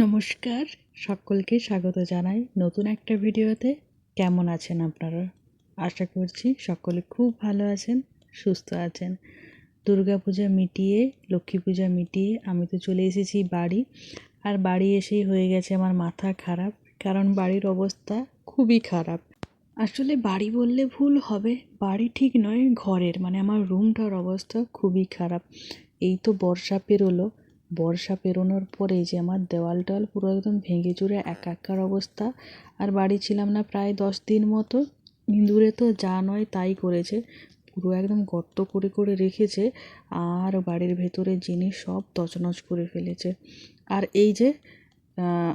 নমস্কার, সকলকে স্বাগত জানাই নতুন একটা ভিডিওতে। কেমন আছেন আপনারা? আশা করছি সকলে খুব ভালো আছেন, সুস্থ আছেন। দুর্গাপূজা মিটিয়ে, লক্ষ্মী পূজা মিটিয়ে আমি তো চলে এসেছি বাড়ি। আর বাড়ি এসেই হয়ে গেছে আমার মাথা খারাপ, কারণ বাড়ির অবস্থা খুবই খারাপ। আসলে বাড়ি বললে ভুল হবে, বাড়ি ঠিক নয়, ঘরের মানে আমার রুমটার অবস্থা খুবই খারাপ। এই তো বর্ষা পেরোলো, বর্ষা পেরোনোর পরে যে আমার দেওয়াল টেওয়াল পুরো একদম ভেঙে চুরে একাকার অবস্থা। আর বাড়ি ছিলাম না প্রায় 10 দিন মতো। ইঁদুরে তো যা নয় তাই করেছে, পুরো একদম গর্ত করে করে রেখেছে। আর বাড়ির ভেতরে জিনিস সব তছনছ করে ফেলেছে। আর এই যে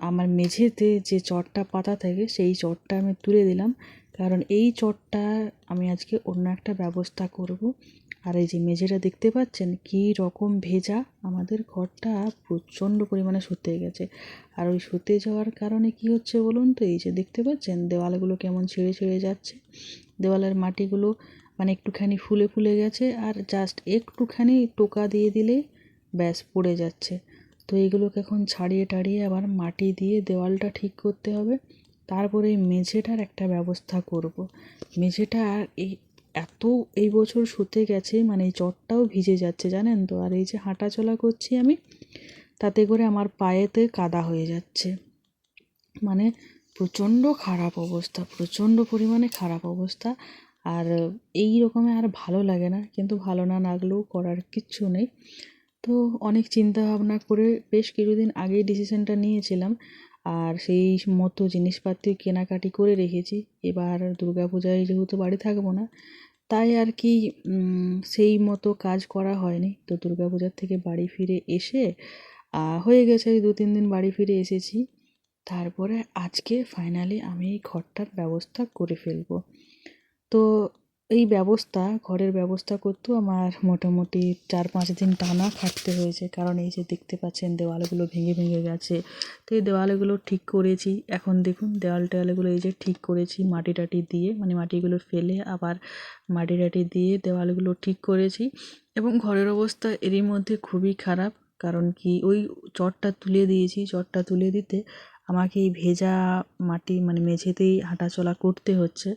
আমার মেঝেতে যে চটটা পাতা থাকে সেই চটটা আমি তুলে দিলাম, কারণ এই চটটা আমি আজকে অন্য একটা ব্যবস্থা করব। আর এই যে মেঝেটা দেখতে পাচ্ছেন কী রকম ভেজা, আমাদের ঘরটা প্রচণ্ড পরিমাণে শুতে গেছে। আর ওই শুতে যাওয়ার কারণে কি হচ্ছে বলুন তো, এই যে দেখতে পাচ্ছেন দেওয়ালগুলো কেমন ছিঁড়ে ছিঁড়ে যাচ্ছে, দেওয়ালের মাটিগুলো মানে একটুখানি ফুলে ফুলে গেছে, আর জাস্ট একটুখানি টোকা দিয়ে দিলে ব্যাস পড়ে যাচ্ছে। তো এইগুলোকে এখন ছাড়িয়ে টাড়িয়ে আবার মাটি দিয়ে দেওয়ালটা ঠিক করতে হবে। তারপরে এই মেঝেটার একটা ব্যবস্থা করব। মেঝেটা এই এত এই বছর শুতে গেছে, মানে এই চটটাও ভিজে যাচ্ছে জানেন তো। আর এই যে হাঁটা চলা করছি আমি, তাতে করে আমার পায়েতে কাদা হয়ে যাচ্ছে। মানে প্রচণ্ড খারাপ অবস্থা, প্রচণ্ড পরিমাণে খারাপ অবস্থা। আর এই রকমে আর ভালো লাগে না, কিন্তু ভালো না লাগলেও করার কিচ্ছু নেই। তো অনেক চিন্তা ভাবনা করে বেশ কিছুদিন আগেই ডিসিশনটা নিয়েছিলাম। আর সেই মতো জিনিসপাতি কেনাকাটি করে রেখেছি। এবার দুর্গাপূজায় যেহেতু বাড়ি থাকবো না, তাই আর কি সেই মতো কাজ করা হয়নি। তো দুর্গাপূজার থেকে বাড়ি ফিরে এসে হয়ে গেছে 2-3 দিন বাড়ি ফিরে এসেছি। তারপরে আজকে ফাইনালি আমি এই ঘরটার ব্যবস্থা করে ফেলবো। তো এই ব্যবস্থা, ঘরের ব্যবস্থা করতেও আমার মোটামুটি 4-5 দিন টানা খাটতে হয়েছে, কারণ এই যে দেখতে পাচ্ছেন দেওয়ালগুলো ভেঙে ভেঙে গেছে। তো এই দেওয়ালগুলো ঠিক করেছি, এখন দেখুন দেওয়াল টেওয়ালগুলো এই যে ঠিক করেছি মাটি টাটি দিয়ে, মানে মাটিগুলো ফেলে আবার মাটি টাটি দিয়ে দেওয়ালগুলো ঠিক করেছি। এবং ঘরের অবস্থা এরই মধ্যে খুবই খারাপ, কারণ কি ওই চটটা তুলে দিয়েছি, চটটা তুলে দিতে আমাকে এই ভেজা মাটি মানে মেঝেতেই হাঁটাচলা করতে হচ্ছে।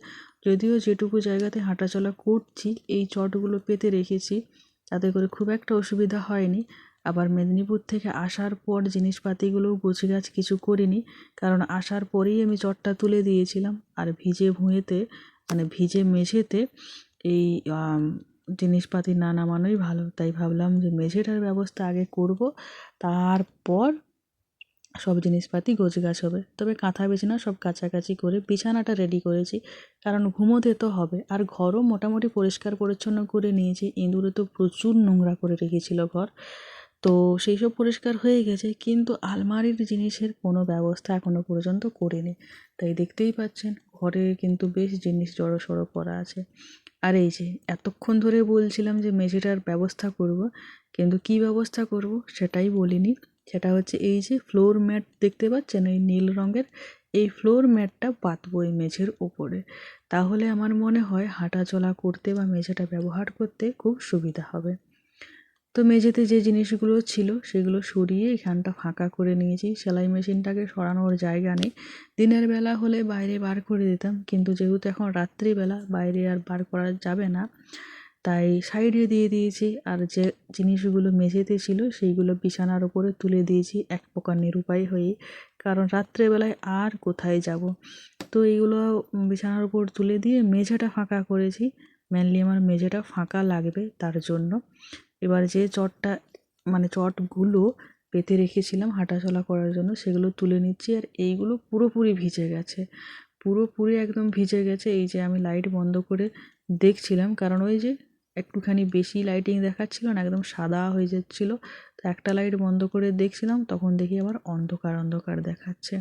যদিও যেটুকু জায়গাতে হাঁটাচলা করছি এই চটগুলো পেতে রেখেছি, তাতে করে খুব একটা অসুবিধা হয়নি। আবার মেদিনীপুর থেকে আসার পর জিনিসপাতিগুলোও গোছগাছ কিছু করিনি, কারণ আসার পরেই আমি চটটা তুলে দিয়েছিলাম। আর ভিজে ভুঁয়েতে মানে ভিজে মেঝেতে এই জিনিসপাতি না নামানোই ভালো, তাই ভাবলাম যে মেঝেটার ব্যবস্থা আগে করব, তারপর সব জিনিসপাতি গোছগাছ হবে। তবে কাঁথা বিছানা সব কাছাকাছি করে বিছানাটা রেডি করেছি, কারণ ঘুমোতে তো হবে। আর ঘরও মোটামুটি পরিষ্কার পরিচ্ছন্ন করে নিয়েছি, ইঁদুরে তো প্রচুর নোংরা করে রেখেছিল ঘর। তো সেই সব পরিষ্কার হয়ে গেছে, কিন্তু আলমারির জিনিসের কোনো ব্যবস্থা এখনও পর্যন্ত করিনি। তাই দেখতেই পাচ্ছেন ঘরে কিন্তু বেশ জিনিস জড়ো করা আছে। আর এই যে এতক্ষণ ধরে বলছিলাম যে মেঝেটার ব্যবস্থা করব, কিন্তু কি ব্যবস্থা করব সেটাই বলিনি। সেটা হচ্ছে এই যে ফ্লোর ম্যাট দেখতে পাচ্ছেন এই নীল রঙের, এই ফ্লোর ম্যাটটা পাতবো এই মেঝের ওপরে। তাহলে আমার মনে হয় হাঁটা চলা করতে বা মেঝেটা ব্যবহার করতে খুব সুবিধা হবে। তো মেঝেতে যে জিনিসগুলো ছিল সেগুলো সরিয়ে এখানটা ফাঁকা করে নিয়েছি। সেলাই মেশিনটাকে সরানোর জায়গা নেই, দিনের বেলা হলে বাইরে বার করে দিতাম, কিন্তু যেহেতু এখন রাত্রিবেলা বাইরে আর বার করা যাবে না, তাই সাইডে দিয়ে দিয়েছি। আর যে জিনিসগুলো মেঝেতে ছিল সেইগুলো বিছানার উপরে তুলে দিয়েছি এক প্রকার নিরুপায় হয়ে, কারণ রাত্রেবেলায় আর কোথায় যাব। তো এইগুলো বিছানার উপর তুলে দিয়ে মেঝেটা ফাঁকা করেছি। মেনলি আমার মেঝেটা ফাঁকা লাগবে তার জন্য। এবার যে চটটা মানে চটগুলো পেতে রেখেছিলাম হাঁটাচলা করার জন্য সেগুলো তুলে নিচ্ছি। আর এইগুলো পুরোপুরি ভিজে গেছে, পুরোপুরি একদম ভিজে গেছে। এই যে আমি লাইট বন্ধ করে দেখছিলাম, কারণ ওই যে একটুখানি বেশি লাইটিং দেখাচ্ছিল না, একদম সাদা হয়ে যাচ্ছিলো। তো একটা লাইট বন্ধ করে দেখছিলাম, তখন দেখি আবার অন্ধকার অন্ধকার দেখাচ্ছে।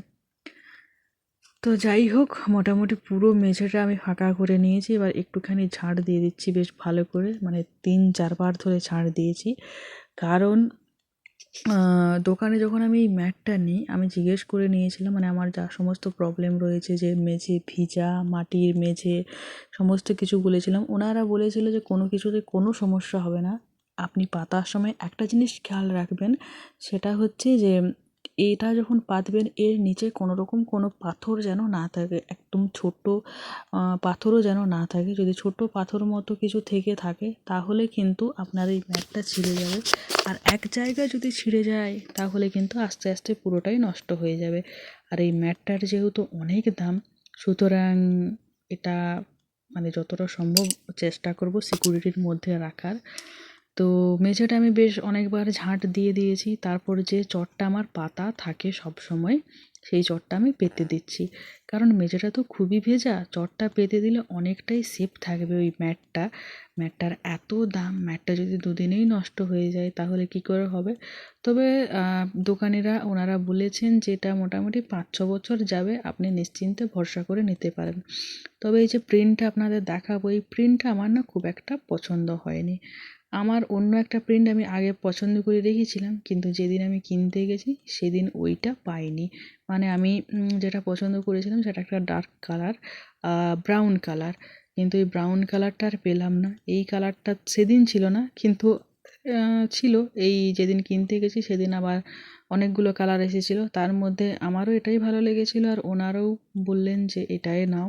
তো যাই হোক, মোটামুটি পুরো মেঝেটা আমি ফাঁকা করে নিয়েছি। এবার একটুখানি ঝাড় দিয়ে দিচ্ছি বেশ ভালো করে, মানে 3-4 বার ধরে ঝাড় দিয়েছি। কারণ দোকানে যখন আমি এই ম্যাটটা নিই আমি জিজ্ঞেস করে নিয়েছিলাম, মানে আমার যা সমস্ত প্রবলেম রয়েছে যে মেঝে ভিজা, মাটির মেঝে, সমস্ত কিছু বলেছিলাম। ওনারা বলেছিল যে কোনো কিছুতে কোনো সমস্যা হবে না, আপনি পাতার সময় একটা জিনিস খেয়াল রাখবেন, সেটা হচ্ছে যে এটা যখন পাতবেন এর নিচে কোনো রকম কোনো পাথর যেন না থাকে, একদম ছোট পাথরও যেন না থাকে। যদি ছোট পাথর মতো কিছু থেকে থাকে তাহলে কিন্তু আপনার এই ম্যাটটা ছিঁড়ে যাবে। আর এক জায়গায় যদি ছিঁড়ে যায় তাহলে কিন্তু আস্তে আস্তে পুরোটাই নষ্ট হয়ে যাবে। আর এই ম্যাটটার যেহেতু অনেক দাম, সুতরাং এটা মানে যতটা সম্ভব চেষ্টা করব সিকিউরিটির মধ্যে রাখার। তো মেঝেটা আমি বেশ অনেকবার ঝাঁট দিয়ে দিয়েছি। তারপর যে চটটা আমার পাতা থাকে সব সময়, সেই চটটা আমি পেতে দিচ্ছি। কারণ মেঝেটা তো খুবই ভেজা, চটটা পেতে দিলে অনেকটাই সেফ থাকবে ওই ম্যাটটা। ম্যাটটার এত দাম, ম্যাটটা যদি দুদিনেই নষ্ট হয়ে যায় তাহলে কি করে হবে? তবে দোকানিরা ওনারা বলেছেন যে এটা মোটামুটি 5-6 বছর যাবে, আপনি নিশ্চিন্তে ভরসা করে নিতে পারেন। তবে এই যে প্রিন্টটা আপনাদের দেখাবো, এই প্রিন্টটা আমার না খুব একটা পছন্দ হয়নি। আমার অন্য একটা প্রিন্ট আমি আগে পছন্দ করে রেখেছিলাম, কিন্তু যেদিন আমি কিনতে গেছি সেদিন ওইটা পাইনি। মানে আমি যেটা পছন্দ করেছিলাম সেটা একটা ডার্ক কালার, ব্রাউন কালার, কিন্তু এই ব্রাউন কালারটা আর পেলাম না। এই কালারটা সেদিন ছিল না, কিন্তু ছিল এই যেদিন কিনতে গেছি সেদিন আবার অনেকগুলো কালার এসেছিলো। তার মধ্যে আমারও এটাই ভালো লেগেছিলো আর ওনারাও বললেন যে এটাই নাও।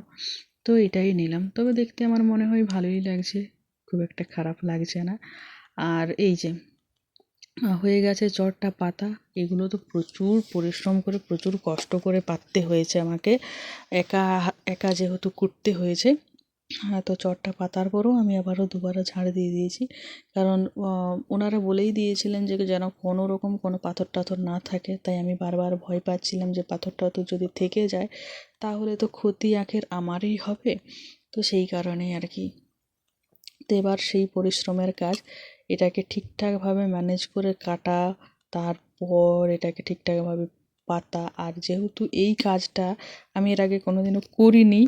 তো এটাই নিলাম। তবে দেখতে আমার মনে হয় ভালোই লাগছে, খুব একটা খারাপ লাগছে না। আর এই যে হয়ে গেছে চটটা পাতা। এগুলো তো প্রচুর পরিশ্রম করে, প্রচুর কষ্ট করে পাততে হয়েছে আমাকে। একা একা যেহেতু করতে হয়েছে, তো চটটা পাতার পরও আমি আবারও দুবারও ঝাড় দিয়ে দিয়েছি। কারণ ওনারা বলেই দিয়েছিলেন যে যেন কোনো রকম কোনো পাথর টাথর না থাকে। তাই আমি বারবার ভয় পাচ্ছিলাম যে পাথর টাথর যদি থেকে যায় তাহলে তো ক্ষতি আখের আমারই হবে। তো সেই কারণেই আর কি। তো এবার সেই পরিশ্রমের কাজ, এটাকে ঠিকঠাকভাবে ম্যানেজ করে কাটা, তারপর এটাকে ঠিকঠাকভাবে পাতা। আর যেহেতু এই কাজটা আমি এর আগে কোনোদিনও করিনি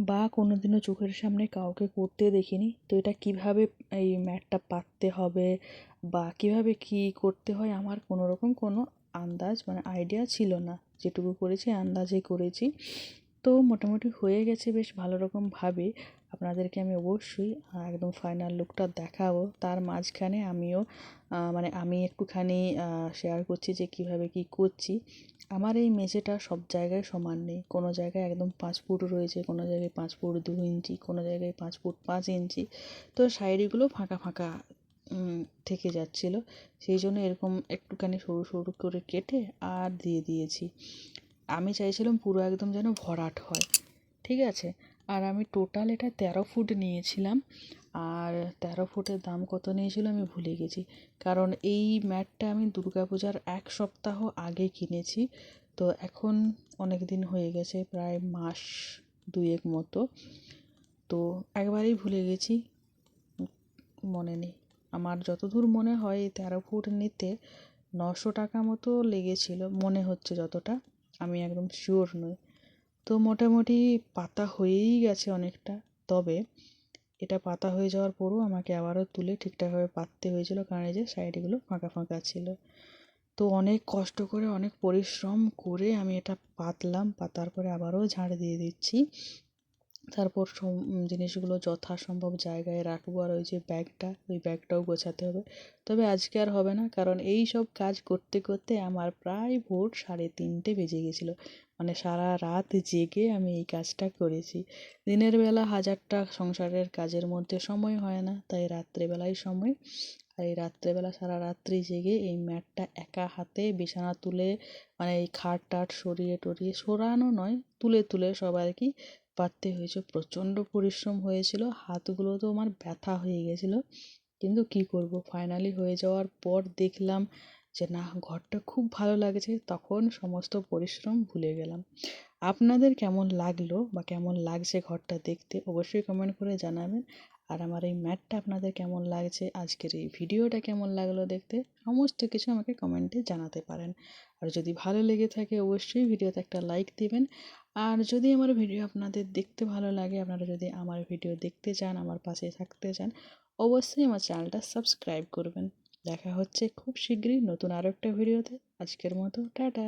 বা কোনোদিনও চোখের সামনে কাউকে করতে দেখিনি, তো এটা কিভাবে এই ম্যাটটা পাততে হবে বা কিভাবে কি করতে হয় আমার কোনো রকম কোনো আন্দাজ মানে আইডিয়া ছিল না। যেটুকু করেছি আন্দাজে করেছি। তো মোটামুটি হয়ে গেছে বেশ ভালো রকমভাবে। আপনাদেরকে আমি অবশ্যই একদম ফাইনাল লুকটা দেখাবো। তার মাঝখানে আমিও মানে আমি একটুখানি শেয়ার করছি যে কিভাবে কি করছি। আমার এই মেঝেটা সব জায়গায় সমান নেই। কোনো জায়গায় একদম 5 ফুট রয়েছে, কোনো জায়গায় 5 ফুট 2 ইঞ্চি, কোনো জায়গায় 5 ফুট 5 ইঞ্চি। তো সাইডগুলো ফাঁকা ফাঁকা থেকে যাচ্ছিলো। সেই জন্য এরকম একটুখানি সরু সরু করে কেটে আর দিয়ে দিয়েছি। আমি চাইছিলাম পুরো একদম যেন ভরাট হয়, ঠিক আছে? আর আমি টোটাল এটা 13 ফুট নিয়েছিলাম। আর 13 ফুটের দাম কত নিয়েছিল আমি ভুলে গেছি। কারণ এই ম্যাটটা আমি দুর্গাপূজার 1 সপ্তাহ আগে কিনেছি। তো এখন অনেক দিন হয়ে গেছে, প্রায় মাস 2 মতো। তো একবারেই ভুলে গেছি, মনে নেই। আমার যতদূর মনে হয় 13 ফুট নিতে 900 টাকা মতো লেগেছিল মনে হচ্ছে যতটা, আমি একদম শিওর নই। তো মোটামুটি পাতা হয়েই গেছে অনেকটা। তবে এটা পাতা হয়ে যাওয়ার পরও আমাকে আবারও তুলে ঠিকঠাকভাবে পাততে হয়েছিল, কারণ এই যে সাইডগুলো ফাঁকা ফাঁকা ছিল। তো অনেক কষ্ট করে অনেক পরিশ্রম করে আমি এটা পাতলাম। পাতার পরে আবারও ঝাড় দিয়ে দিচ্ছি। তারপর জিনিসগুলো যথাসম্ভব জায়গায় রাখবো। আর ওই যে ব্যাগটা, ওই ব্যাগটাও গোছাতে হবে। তবে আজকে আর হবে না, কারণ এই সব কাজ করতে করতে আমার প্রায় ভোর 3:30 বেজে গেছিলো। মানে সারা রাত জেগে আমি এই কাজটা করেছি। দিনের বেলা হাজারটা সংসারের কাজের মধ্যে সময় হয় না, তাই রাত্রেবেলায় সময়। আর এই রাত্রেবেলা সারা রাত্রি জেগে এই ম্যাটটা একা হাতে বিছানা তুলে, মানে এই খাট টাট সরিয়ে টরিয়ে, সরানো নয়, তুলে তুলে সব আর কি পারতে হয়েছে। প্রচণ্ড পরিশ্রম হয়েছিল, হাতগুলো তো আমার ব্যথা হয়ে গেছিলো। কিন্তু কি করব, ফাইনালি হয়ে যাওয়ার পর দেখলাম যে না, ঘরটা খুব ভালো লাগছে, তখন সমস্ত পরিশ্রম ভুলে গেলাম। আপনাদের কেমন লাগলো বা কেমন লাগছে ঘরটা দেখতে অবশ্যই কমেন্ট করে জানাবেন। আর আমার এই ম্যাটটা আপনাদের কেমন লাগছে, আজকের এই ভিডিওটা কেমন লাগলো দেখতে, সমস্ত কিছু আমাকে কমেন্টে জানাতে পারেন। আর যদি ভালো লেগে থাকে অবশ্যই ভিডিওতে একটা লাইক দিবেন। আর যদি আমার ভিডিও আপনাদের দেখতে ভালো লাগে, আপনারা যদি আমার ভিডিও দেখতে চান, আমার পাশে থাকতে চান, অবশ্যই আমার চ্যানেলটা সাবস্ক্রাইব করবেন। দেখা হচ্ছে খুব শীঘ্রই নতুন আরও একটা ভিডিওতে। আজকের মতো টাটা।